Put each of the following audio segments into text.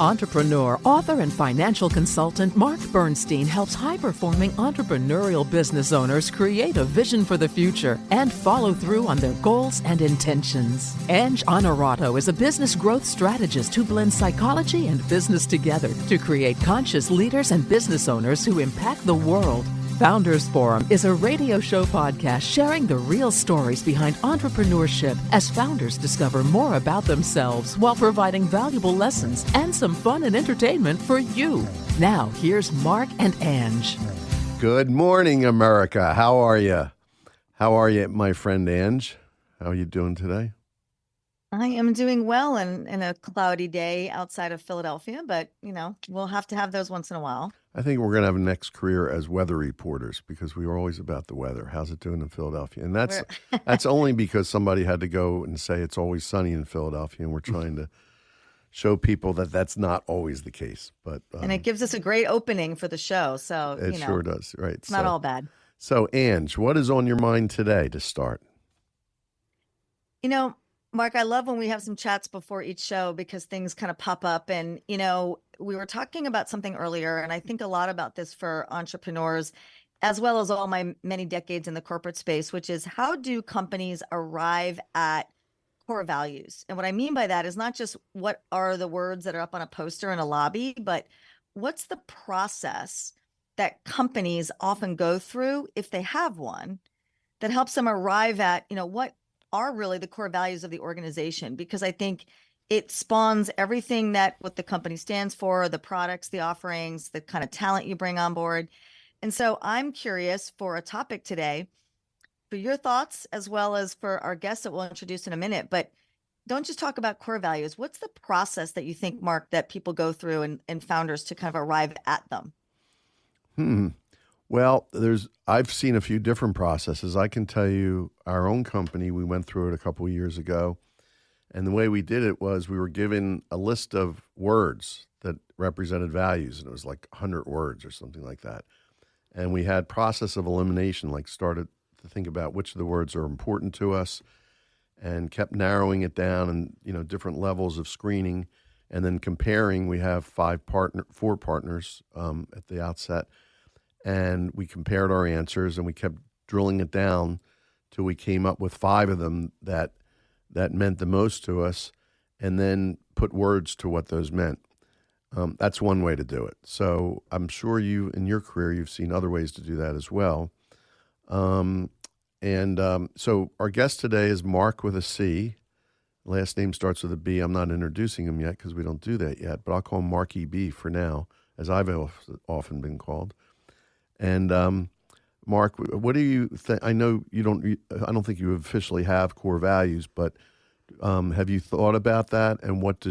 Entrepreneur, author, and financial consultant Marc Bernstein helps high-performing entrepreneurial business owners create a vision for the future and follow through on their goals and intentions. Ange Honorato is a business growth strategist who blends psychology and business together to create conscious leaders and business owners who impact the world. Founders Forum is a radio show podcast sharing the real stories behind entrepreneurship as founders discover more about themselves while providing valuable lessons and some fun and entertainment for you. Now, here's Marc and Ange. Good morning, America. How are you? How are you, my friend Ange? How are you doing today? I am doing well in a cloudy day outside of Philadelphia, but, we'll have to have those once in a while. I think we're going to have a next career as weather reporters because we were always about the weather. How's it doing in Philadelphia? And that's only because somebody had to go and say it's always sunny in Philadelphia, and we're trying to show people that that's not always the case. But and it gives us a great opening for the show. So it sure does, right? It's not all bad. So, Ange, what is on your mind today to start? Marc, I love when we have some chats before each show because things kind of pop up. And, we were talking about something earlier, and I think a lot about this for entrepreneurs, as well as all my many decades in the corporate space, which is how do companies arrive at core values? And what I mean by that is not just what are the words that are up on a poster in a lobby, but what's the process that companies often go through, if they have one, that helps them arrive at, what are really the core values of the organization? Because I think it spawns everything that what the company stands for, the products, the offerings, the kind of talent you bring on board. And so I'm curious for a topic today, for your thoughts, as well as for our guests that we'll introduce in a minute. But don't just talk about core values. What's the process that you think, Marc, that people go through and founders to kind of arrive at them? Well, I've seen a few different processes. I can tell you our own company, we went through it a couple of years ago. And the way we did it was we were given a list of words that represented values. And it was like 100 words or something like that. And we had process of elimination, like started to think about which of the words are important to us and kept narrowing it down and, different levels of screening. And then comparing, we have four partners at the outset. And we compared our answers and we kept drilling it down till we came up with 5 of them that meant the most to us, and then put words to what those meant. That's one way to do it. So I'm sure you, in your career, you've seen other ways to do that as well. So our guest today is Marc with a C. Last name starts with a B. I'm not introducing him yet because we don't do that yet, but I'll call him Marky B for now, as I've often been called. And Marc, what do you think? I know I don't think you officially have core values, but have you thought about that? And what do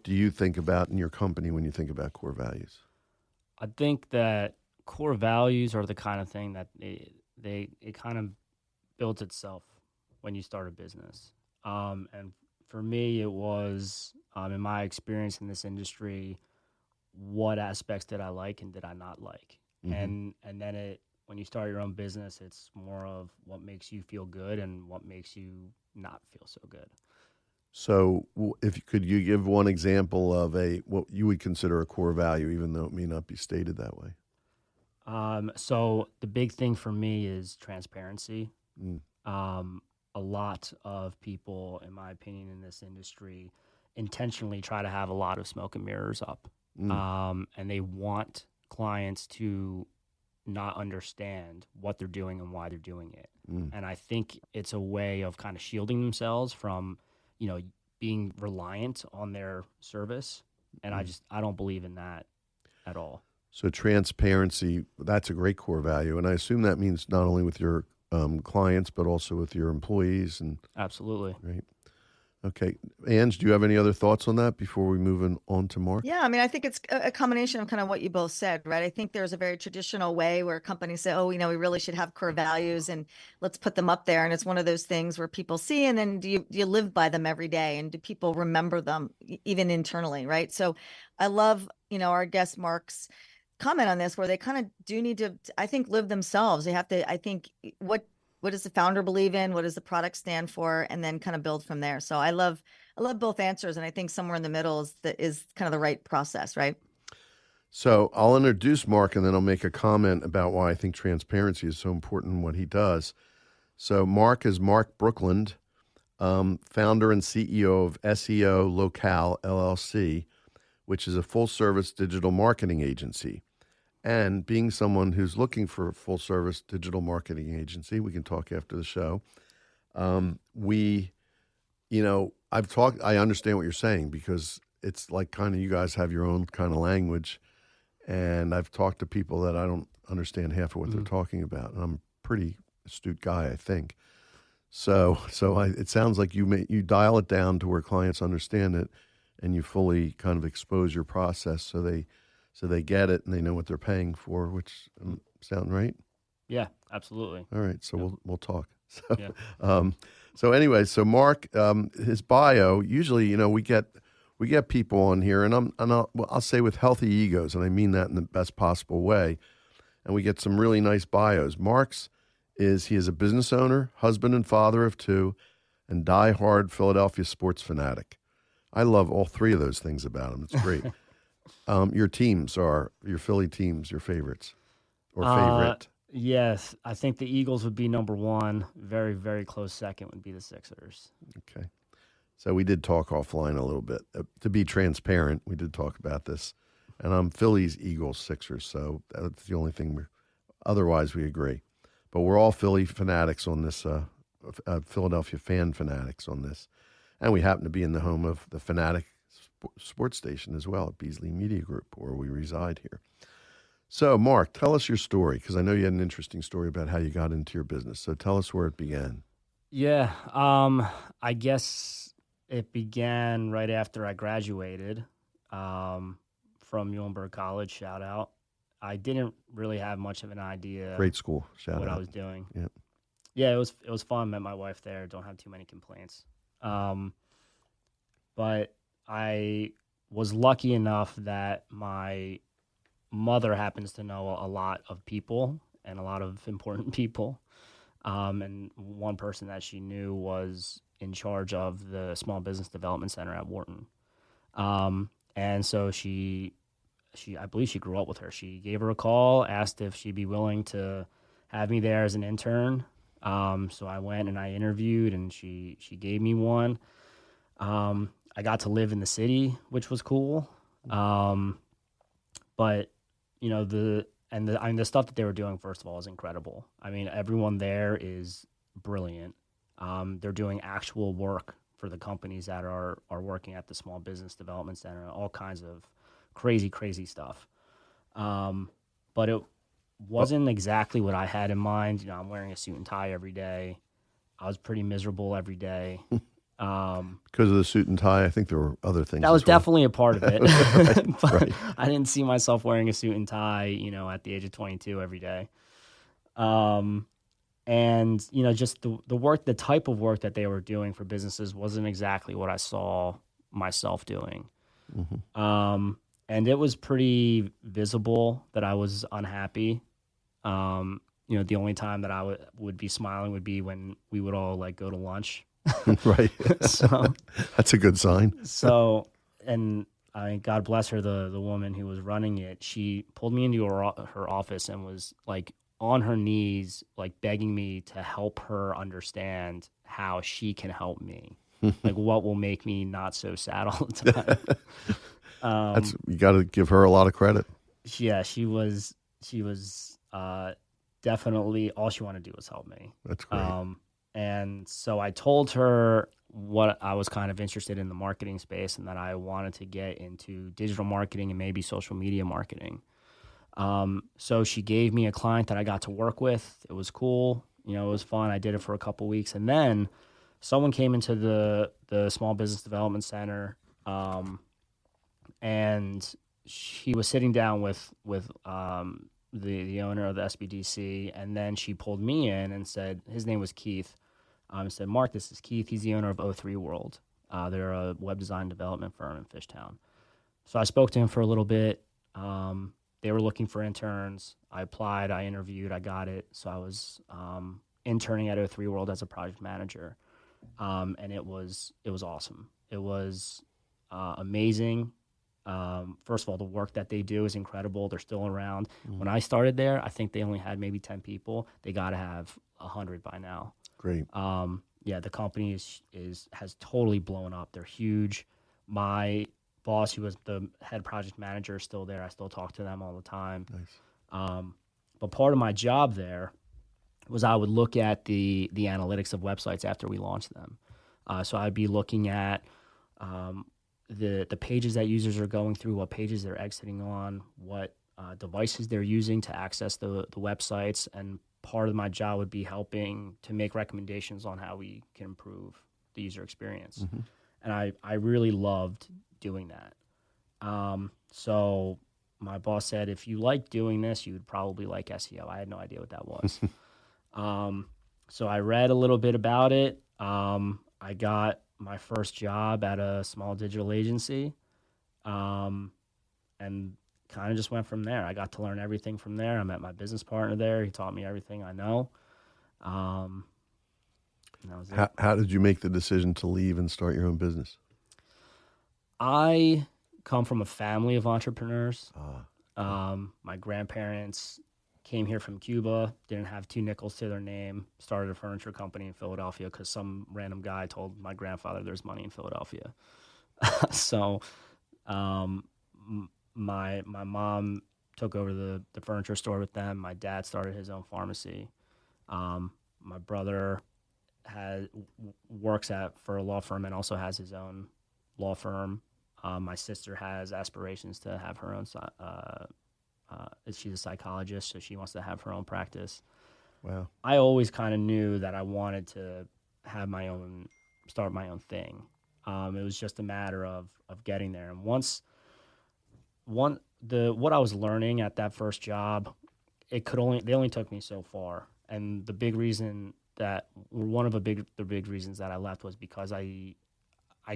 you think about in your company when you think about core values? I think that core values are the kind of thing that it kind of builds itself when you start a business. And for me, it was in my experience in this industry, what aspects did I like and did I not like? Mm-hmm. And then when you start your own business, it's more of what makes you feel good and what makes you not feel so good. So could you give one example of what you would consider a core value, even though it may not be stated that way? So the big thing for me is transparency. A lot of people, in my opinion, in this industry intentionally try to have a lot of smoke and mirrors up. And they want clients to not understand what they're doing and why they're doing it. And I think it's a way of kind of shielding themselves from, being reliant on their service. And I don't believe in that at all. So transparency, that's a great core value. And I assume that means not only with your clients, but also with your employees. Absolutely. Right. Okay. Ange, do you have any other thoughts on that before we move on to Marc? Yeah, I think it's a combination of kind of what you both said, right? I think there's a very traditional way where companies say, we really should have core values and let's put them up there. And it's one of those things where people see, and then do you live by them every day? And do people remember them even internally, right? So I love, our guest Marc's comment on this, where they kind of do need to, I think, live themselves. They have to, I think, what what does the founder believe in? What does the product stand for? And then kind of build from there. So I love both answers. And I think somewhere in the middle is kind of the right process, right? So I'll introduce Marc, and then I'll make a comment about why I think transparency is so important in what he does. So Marc is Marc Brookland, founder and CEO of SEO Locale, LLC, which is a full-service digital marketing agency. And being someone who's looking for a full-service digital marketing agency, we can talk after the show. I understand what you're saying, because it's like kind of you guys have your own kind of language. And I've talked to people that I don't understand half of what they're talking about. And I'm a pretty astute guy, I think. So it sounds like you dial it down to where clients understand it, and you fully kind of expose your process so they get it and they know what they're paying for, which sound right? Yeah, absolutely. All right, so Yeah. we'll talk. Yeah. So anyway, so Marc, his bio, usually, we get people on here, and I'll say with healthy egos, and I mean that in the best possible way, and we get some really nice bios. Marc's he is a business owner, husband and father of two, and diehard Philadelphia sports fanatic. I love all three of those things about him. It's great. Your Philly teams, your favorites or favorite? Yes, I think the Eagles would be number one. Very, very close second would be the Sixers. Okay. So we did talk offline a little bit. To be transparent, we did talk about this. And I'm Phillies, Eagles, Sixers. So that's the only thing. Otherwise, we agree. But we're all Philly fanatics on this, Philadelphia fan fanatics on this. And we happen to be in the home of the Fanatic sports station as well at Beasley Media Group, where we reside here. So, Marc, tell us your story, because I know you had an interesting story about how you got into your business. So tell us where it began. Yeah, I guess it began right after I graduated from Muhlenberg College, shout out. I didn't really have much of an idea Great school, shout what out. I was doing. Yep. Yeah, it was fun. Met my wife there. Don't have too many complaints. But I was lucky enough that my mother happens to know a lot of people and a lot of important people. And one person that she knew was in charge of the Small Business Development Center at Wharton. And so I believe she grew up with her. She gave her a call, asked if she'd be willing to have me there as an intern. So I went and I interviewed, and she gave me one. I got to live in the city, which was cool. But the stuff that they were doing, first of all, is incredible. I mean, everyone there is brilliant. They're doing actual work for the companies that are working at the Small Business Development Center, all kinds of crazy stuff. But it wasn't exactly what I had in mind. I'm wearing a suit and tie every day. I was pretty miserable every day. Because of the suit and tie, I think there were other things. That was definitely a part of it. But right. I didn't see myself wearing a suit and tie, at the age of 22 every day. And, just the work, the type of work that they were doing for businesses wasn't exactly what I saw myself doing. Mm-hmm. And it was pretty visible that I was unhappy. The only time that I would be smiling would be when we would all go to lunch. Right. So that's a good sign. So, and God bless her, the woman who was running it, she pulled me into her office and was on her knees, begging me to help her understand how she can help me. What will make me not so sad all the time. You got to give her a lot of credit. Yeah, she was definitely, all she wanted to do was help me. That's great. And so I told her what I was kind of interested in the marketing space, and that I wanted to get into digital marketing and maybe social media marketing. So she gave me a client that I got to work with. It was cool. It was fun. I did it for a couple weeks. And then someone came into the Small Business Development Center, and he was sitting down with the owner of the SBDC, and then she pulled me in and said, his name was Keith. Said, Marc, this is Keith. He's the owner of O3 World. They're a web design development firm in Fishtown. So I spoke to him for a little bit. They were looking for interns. I applied. I interviewed. I got it. So I was, interning at O3 World as a project manager, and it was awesome. It was amazing. First of all, the work that they do is incredible. They're still around. When I started there, I think they only had maybe 10 people. They got to have 100 by now. Great. Yeah, the company has totally blown up. They're huge. My boss, who was the head project manager, is still there. I still talk to them all the time. Nice. But part of my job there was I would look at the analytics of websites after we launched them. So I'd be looking at the pages that users are going through, what pages they're exiting on, what devices they're using to access the websites, and part of my job would be helping to make recommendations on how we can improve the user experience. And I really loved doing that. So my boss said, if you like doing this, you would probably like SEO. I had no idea what that was. So I read a little bit about it. I got my first job at a small digital agency, and kind of just went from there. I got to learn everything from there. I met my business partner there. He taught me everything I know. And that was it. How did you make the decision to leave and start your own business? I come from a family of entrepreneurs. My grandparents came here from Cuba, didn't have 2 nickels to their name, started a furniture company in Philadelphia because some random guy told my grandfather there's money in Philadelphia. So my mom took over the furniture store with them. My dad started his own pharmacy. My brother works for a law firm and also has his own law firm. My sister has aspirations to have her own. She's a psychologist, so she wants to have her own practice. Wow. I always kind of knew that I wanted to have start my own thing. It was just a matter of getting there. And what I was learning at that first job, they only took me so far. And the big reason one of the big reasons that I left was because I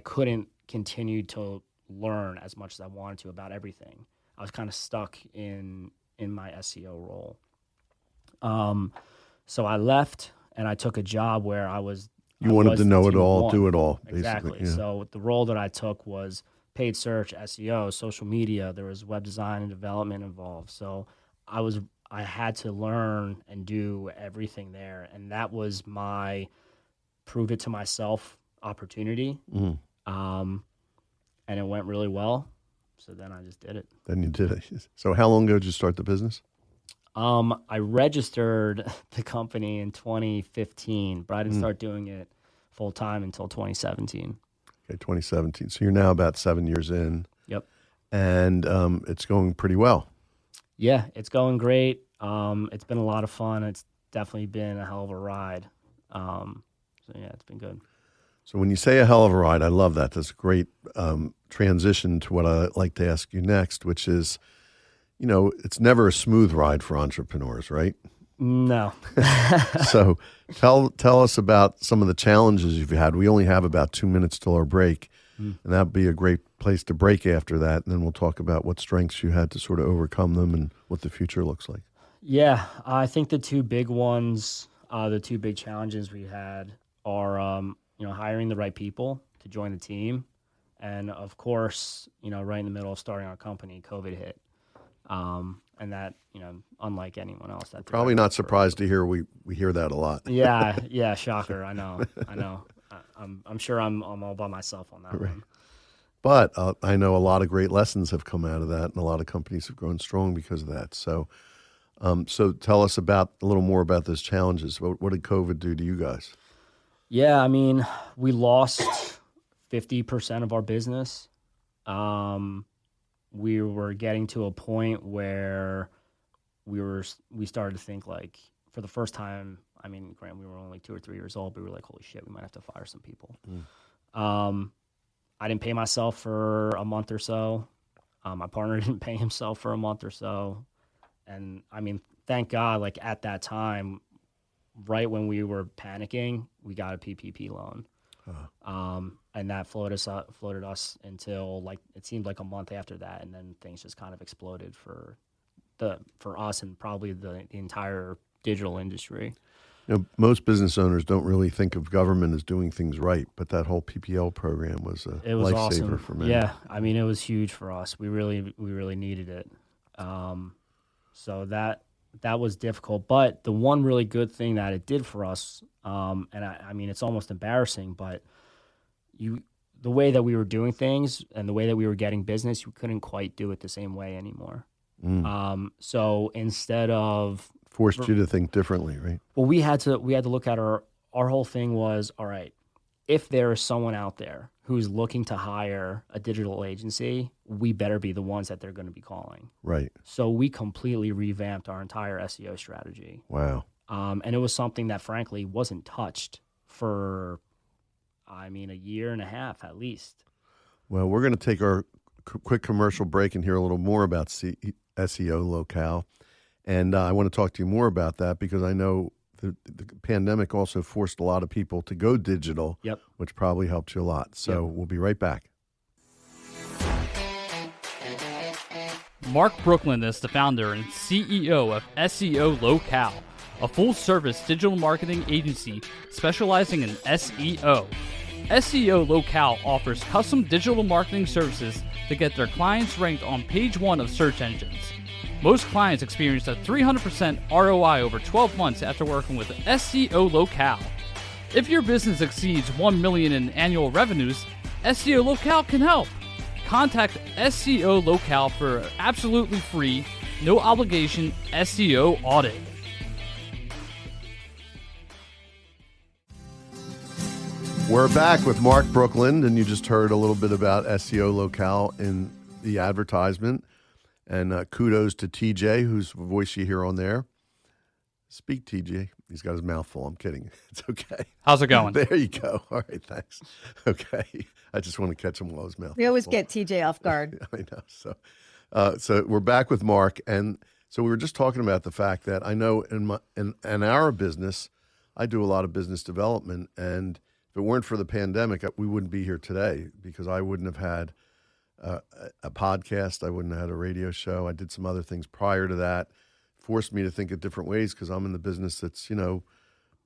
couldn't continue to learn as much as I wanted to about everything. I was kind of stuck in my SEO role. So I left and I took a job where You wanted to know it all, do it all, basically. Exactly. Yeah. So the role that I took was paid search, SEO, social media. There was web design and development involved. So I had to learn and do everything there. And that was my prove it to myself opportunity. And it went really well. So then I just did it. Then you did it. So how long ago did you start the business? I registered the company in 2015, but I didn't start doing it full time until 2017. Okay, 2017. So you're now about 7 years in. Yep. And it's going pretty well. Yeah, it's going great. It's been a lot of fun. It's definitely been a hell of a ride. So yeah, it's been good. So when you say a hell of a ride, I love that. That's a great transition to what I'd like to ask you next, which is, it's never a smooth ride for entrepreneurs, right? No. So tell us about some of the challenges you've had. We only have about 2 minutes till our break, and that'd be a great place to break after that. And then we'll talk about what strengths you had to sort of overcome them and what the future looks like. Yeah, I think the two big ones, the two big challenges we had are, hiring the right people to join the team. And of course, right in the middle of starting our company, COVID hit. And that, unlike anyone else. Probably not surprised to hear we hear that a lot. Yeah, shocker. I know. I'm sure I'm all by myself on that one. But I know a lot of great lessons have come out of that, and a lot of companies have grown strong because of that. So tell us a little more about those challenges. What did COVID do to you guys? Yeah, we lost 50% of our business. We were getting to a point where we started to think, like, for the first time, granted, we were only 2 or 3 years old, but we were like, holy shit, we might have to fire some people. I didn't pay myself for a month or so. My partner didn't pay himself for a month or so. And thank God, like, at that time, right when we were panicking, we got a PPP loan. And that floated us until, like, it seemed like a month after that, and then things just kind of exploded for us and probably the entire digital industry. Most business owners don't really think of government as doing things right, but that whole PPL program was a lifesaver awesome for many. Yeah, I mean, it was huge for us. We really needed it. So that was difficult, but the one really good thing that it did for us, and I mean, it's almost embarrassing, but the way that we were doing things and the way that we were getting business, you couldn't quite do it the same way anymore. So instead of Forced you to think differently, right? well, we had to look at our whole thing was, all right, if there is someone out there who's looking to hire a digital agency, we better be the ones that they're going to be calling. Right. So we completely revamped our entire SEO strategy. Wow. And it was something that frankly wasn't touched for, I mean, a year and a half at least. Well, we're going to take our quick commercial break and hear a little more about SEO Locale. And I want to talk to you more about that because I know the pandemic also forced a lot of people to go digital, Yep. which probably helped you a lot. So We'll be right back. Marc Brookland is the founder and CEO of SEO Locale, a full-service digital marketing agency specializing in SEO. SEO Locale offers custom digital marketing services to get their clients ranked on page 1 of search engines. Most clients experience a 300% ROI over 12 months after working with SEO Locale. If your business exceeds $1 million in annual revenues, SEO Locale can help. Contact SEO Locale for an absolutely free, no obligation SEO audit. We're back with Marc Brookland, and you just heard a little bit about SEO Locale in the advertisement. And kudos to TJ, whose voice you hear on there. Speak, TJ. He's got his mouth full. I'm kidding. It's okay. How's it going? There you go. All right, thanks. Okay. I just want to catch him while his mouth. We always full. get TJ off guard. I know. So we're back with Marc, and so we were just talking about the fact that I know in our business, I do a lot of business development, and if it weren't for the pandemic, we wouldn't be here today because I wouldn't have had a podcast. I wouldn't have had a radio show. I did some other things prior to that. Forced me to think of different ways because I'm in the business that's,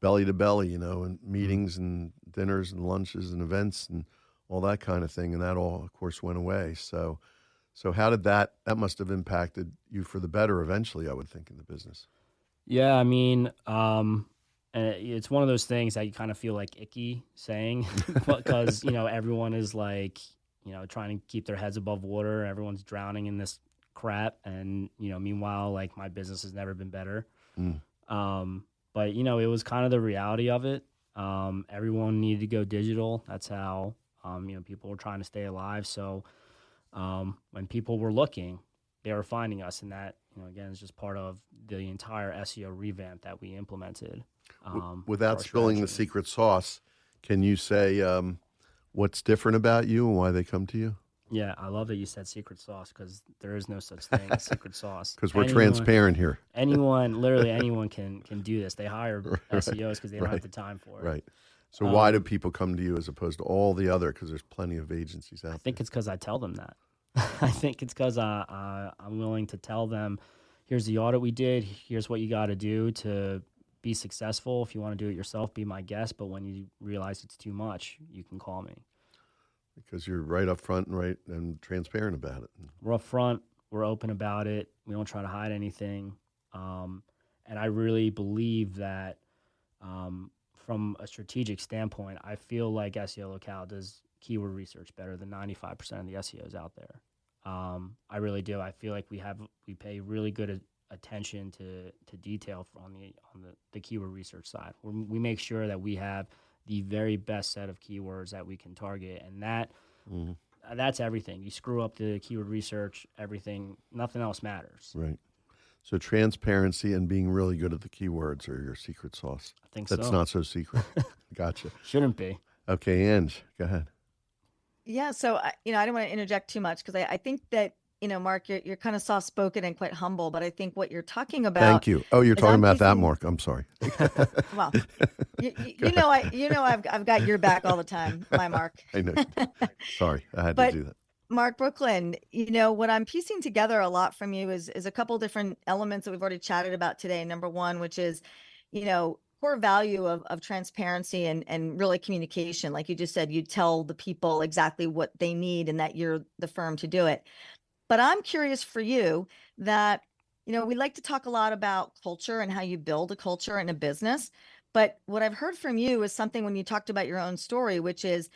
belly to belly, and meetings and dinners and lunches and events and all that kind of thing. And that all, of course, went away. So how did that must have impacted you for the better eventually, I would think, in the business. Yeah, I mean, it's one of those things that you kind of feel like icky saying because, everyone is like, trying to keep their heads above water. Everyone's drowning in this crap. And, meanwhile, like my business has never been better. But, it was kind of the reality of it. Everyone needed to go digital. That's how, people were trying to stay alive. So when people were looking, they were finding us. And that, again, is just part of the entire SEO revamp that we implemented. Without spilling the secret sauce, can you say what's different about you and why they come to you? Yeah, I love that you said secret sauce because there is no such thing as secret sauce. Because we're transparent here. Literally anyone can do this. They hire SEOs because they don't have the time for it. Right. So why do people come to you as opposed to all the other? Because there's plenty of agencies out there. I think it's because I tell them that. I think it's because I'm willing to tell them, here's the audit we did. Here's what you got to do to be successful. If you want to do it yourself, be my guest. But when you realize it's too much, you can call me. Because you're right up front and transparent about it. We're up front. We're open about it. We don't try to hide anything. And I really believe that from a strategic standpoint, I feel like SEO Locale does keyword research better than 95% of the SEOs out there. I really do. I feel like we pay really good attention to detail on the keyword research side. We make sure that we have the very best set of keywords that we can target, and that's everything. You screw up the keyword research, everything, nothing else matters. Right. So transparency and being really good at the keywords are your secret sauce. I think That's not so secret. Gotcha. Shouldn't be. Okay, Ange, go ahead. Yeah, so I don't want to interject too much because I think that Marc, you're kind of soft spoken and quite humble, but I think what you're talking about. Thank you. Oh, you're talking about that, Marc. I'm sorry. Well, I've got your back all the time, my Marc. I know. Sorry, I had to do that. Marc Brookland, what I'm piecing together a lot from you is a couple different elements that we've already chatted about today. Number one, which is, core value of transparency and really communication. Like you just said, you tell the people exactly what they need and that you're the firm to do it. But I'm curious for you that, we like to talk a lot about culture and how you build a culture in a business. But what I've heard from you is something when you talked about your own story, which is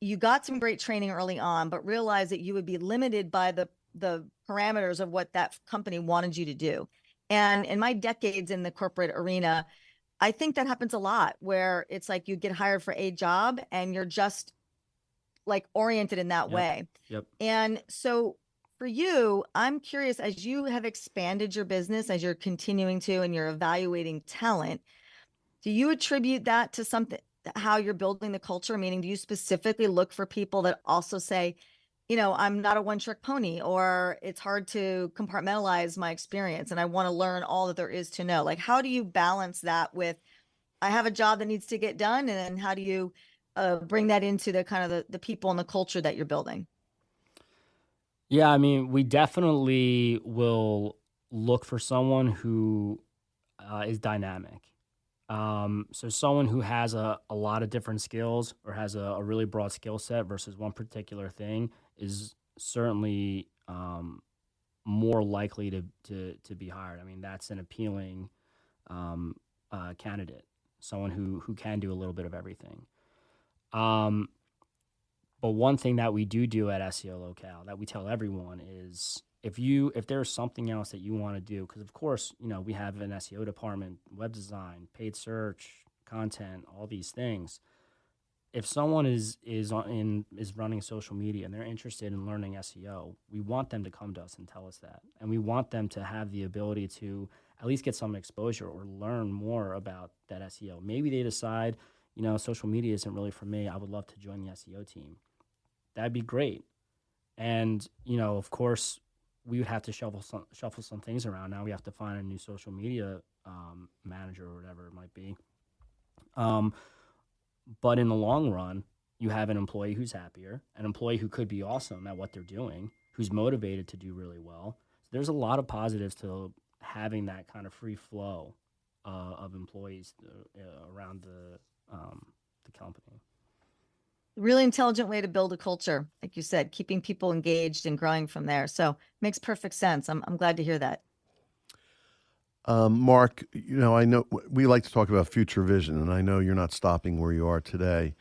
you got some great training early on, but realized that you would be limited by the parameters of what that company wanted you to do. And in my decades in the corporate arena, I think that happens a lot where it's like you get hired for a job and you're just like oriented in that way. Yep. And so for you, I'm curious, as you have expanded your business, as you're continuing to, and you're evaluating talent, do you attribute that to something, how you're building the culture? Meaning, do you specifically look for people that also say, I'm not a one-trick pony, or it's hard to compartmentalize my experience and I want to learn all that there is to know? Like, how do you balance that with, I have a job that needs to get done, and then how do you bring that into the kind of the people and the culture that you're building? Yeah, I mean, we definitely will look for someone who is dynamic. So someone who has a lot of different skills or has a really broad skill set versus one particular thing is certainly more likely to be hired. I mean, that's an appealing candidate, someone who can do a little bit of everything. But one thing that we do at SEO Locale that we tell everyone is if there's something else that you want to do, because of course, we have an SEO department, web design, paid search, content, all these things. If someone is running social media and they're interested in learning SEO, we want them to come to us and tell us that. And we want them to have the ability to at least get some exposure or learn more about that SEO. Maybe they decide, social media isn't really for me. I would love to join the SEO team. That'd be great. And, of course, we would have to shuffle some things around. Now we have to find a new social media manager or whatever it might be. But in the long run, you have an employee who's happier, an employee who could be awesome at what they're doing, who's motivated to do really well. So there's a lot of positives to having that kind of free flow of employees around the company. Really intelligent way to build a culture, like you said, keeping people engaged and growing from there. So makes perfect sense. I'm glad to hear that. Marc, I know we like to talk about future vision, and I know you're not stopping where you are today.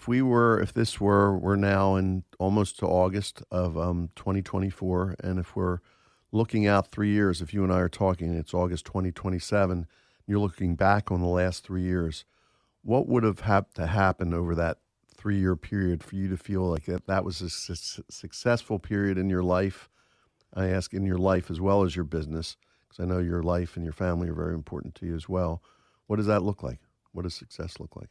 We're now in almost to August of 2024, and if we're looking out 3 years, if you and I are talking, it's August 2027, you're looking back on the last 3 years, what would have had to happen over that 3-year period for you to feel like that was a successful period in your life? I ask in your life as well as your business, because I know your life and your family are very important to you as well. What does that look like? What does success look like?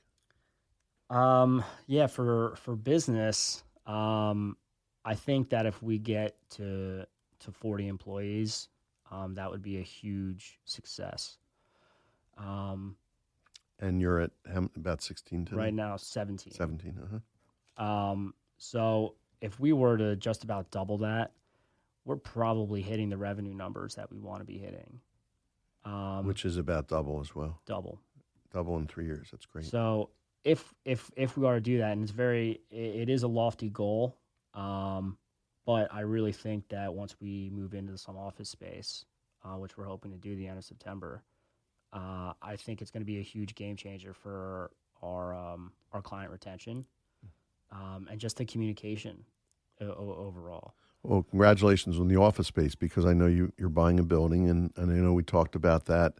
Yeah, for business, I think that if we get to 40 employees, that would be a huge success. And you're at about 16 today? Right now, 17. 17, uh-huh. So if we were to just about double that, we're probably hitting the revenue numbers that we want to be hitting. Which is about double as well. Double in 3 years. That's great. So if we are to do that, and it is a lofty goal, but I really think that once we move into some office space, which we're hoping to do the end of September, I think it's going to be a huge game changer for our client retention, and just the communication overall. Well, congratulations on the office space, because I know you're buying a building, and I know we talked about that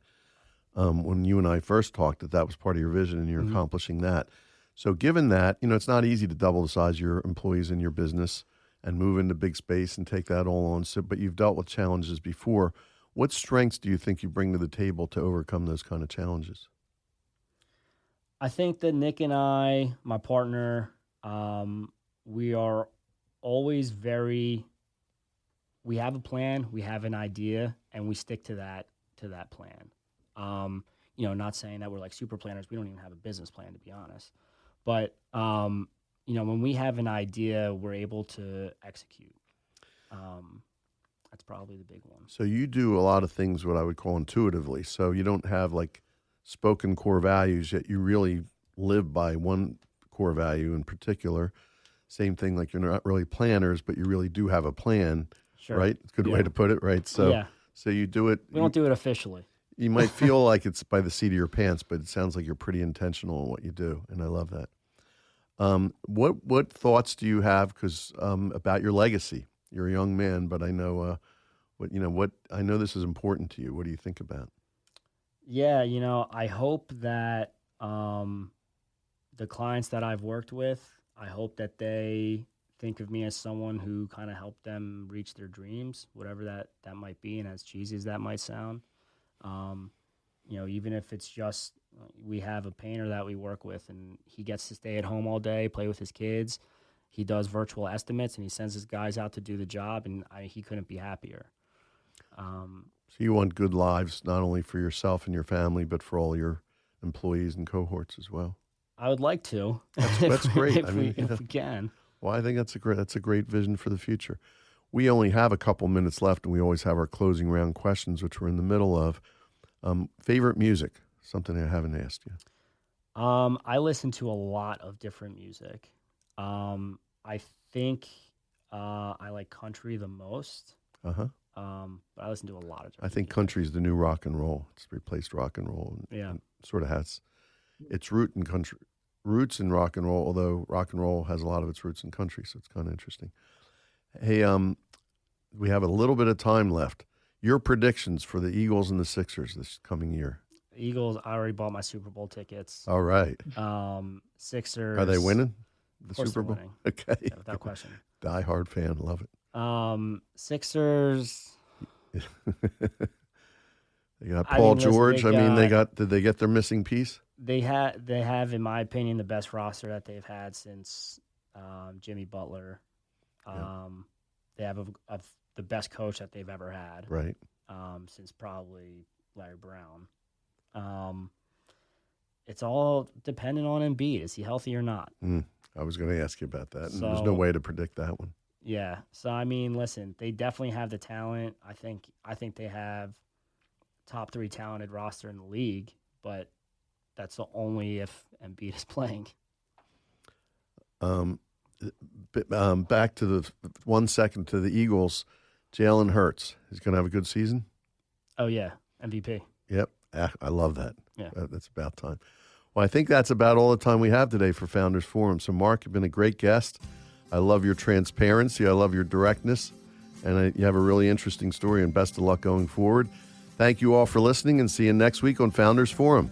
when you and I first talked, that was part of your vision, and you're accomplishing that. So given that, it's not easy to double the size of your employees in your business and move into big space and take that all on. So, but you've dealt with challenges before. What strengths do you think you bring to the table to overcome those kind of challenges? I think that Nick and I, my partner, we are always we have a plan, we have an idea, and we stick to that plan. Not saying that we're like super planners. We don't even have a business plan, to be honest. But, when we have an idea, we're able to execute. That's probably the big one. So you do a lot of things what I would call intuitively. So you don't have like spoken core values, yet you really live by one core value in particular. Same thing, like you're not really planners, but you really do have a plan, Sure. right? It's a good way to put it, right? So, so you do it. We don't do it officially. You might feel like it's by the seat of your pants, but it sounds like you're pretty intentional in what you do, and I love that. What thoughts do you have? Because about your legacy, you're a young man, but I know I know this is important to you. What do you think about? Yeah, I hope that the clients that I've worked with, I hope that they think of me as someone who kind of helped them reach their dreams, whatever that might be, and as cheesy as that might sound. Even if it's just we have a painter that we work with, and he gets to stay at home all day, play with his kids. He does virtual estimates, and he sends his guys out to do the job, and he couldn't be happier. So you want good lives, not only for yourself and your family, but for all your employees and cohorts as well. I would like to. That's great. If we can. Well, I think that's a great vision for the future. We only have a couple minutes left, and we always have our closing round questions, which we're in the middle of. Favorite music, something I haven't asked you. I listen to a lot of different music. I think I like country the most. But I listen to a lot of different I think music. country's the new rock and roll. It's replaced rock and roll. And sort of has its roots in rock and roll, although rock and roll has a lot of its roots in country, so it's kind of interesting. Hey, we have a little bit of time left. Your predictions for the Eagles and the Sixers this coming year? Eagles, I already bought my Super Bowl tickets. All right. Sixers. Are they winning the Of course Super Bowl? they're winning. Okay. Yeah, without question. Die-hard fan, love it. Sixers. They got Paul George. Did they get their missing piece? They have, in my opinion, the best roster that they've had since Jimmy Butler. They have the best coach that they've ever had. Right. Since probably Larry Brown. It's all dependent on Embiid. Is he healthy or not? I was going to ask you about that. And So, there's no way to predict that one. Yeah. So listen, they definitely have the talent. I think they have top 3 talented roster in the league, but that's only if Embiid is playing. Back to the 1 second to the Eagles. Jalen Hurts. He's going to have a good season? Oh, yeah. MVP. Yep. I love that. Yeah. That's about time. Well, I think that's about all the time we have today for Founders Forum. So, Mark, you've been a great guest. I love your transparency. I love your directness. And you have a really interesting story, and best of luck going forward. Thank you all for listening, and see you next week on Founders Forum.